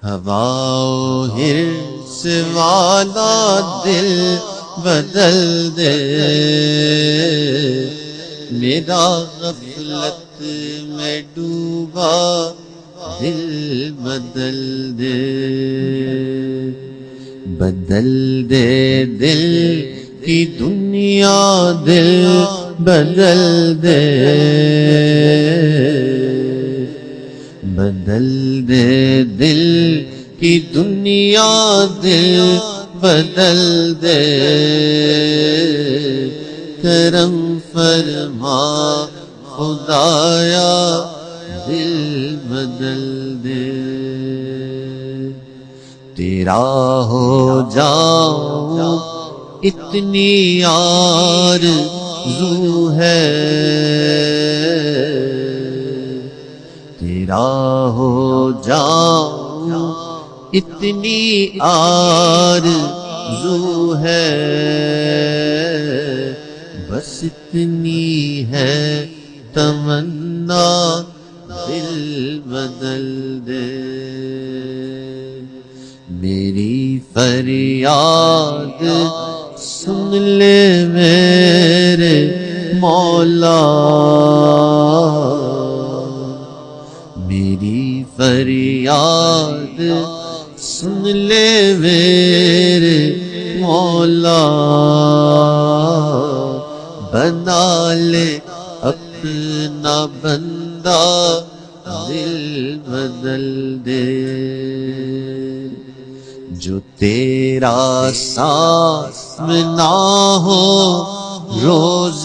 ہوا و حرص والا دل بدل دے، میرا غفلت میں ڈوبا دل بدل دے، بدل دے دل کی دنیا دل بدل دے، بدل دے دل کی دنیا دل بدل دے، کرم فرما خدایا دل بدل دے، تیرا ہو جاؤں اتنی آرزو ہے، تیرا ہو جاؤں اتنی آرزو ہے، بس اتنی ہے تمنا دل بدل دے، میری فریاد سن لے میرے مولا، میری فریاد سن لے میرے مولا، بنا لے اپنا بندہ دل بدل دے، جو تیرا سامنا ہو روز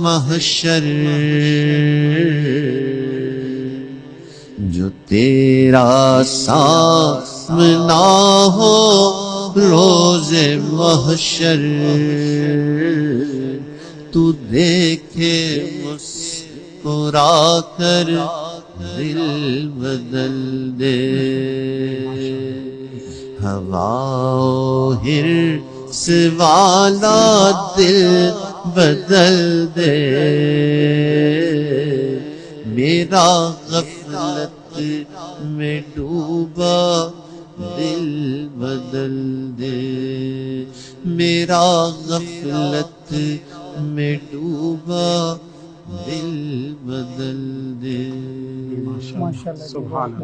محشر، جو تیرا سامنا ہو روز محشر، تو دیکھے مسکرا کر دل بدل دے، ہوا و حرص والا دل بدل دے، میرا غفلت میں ڈوبا دل بدل دے، میرا غفلت میں ڈوبا دل بدل دے، ماشاءاللہ۔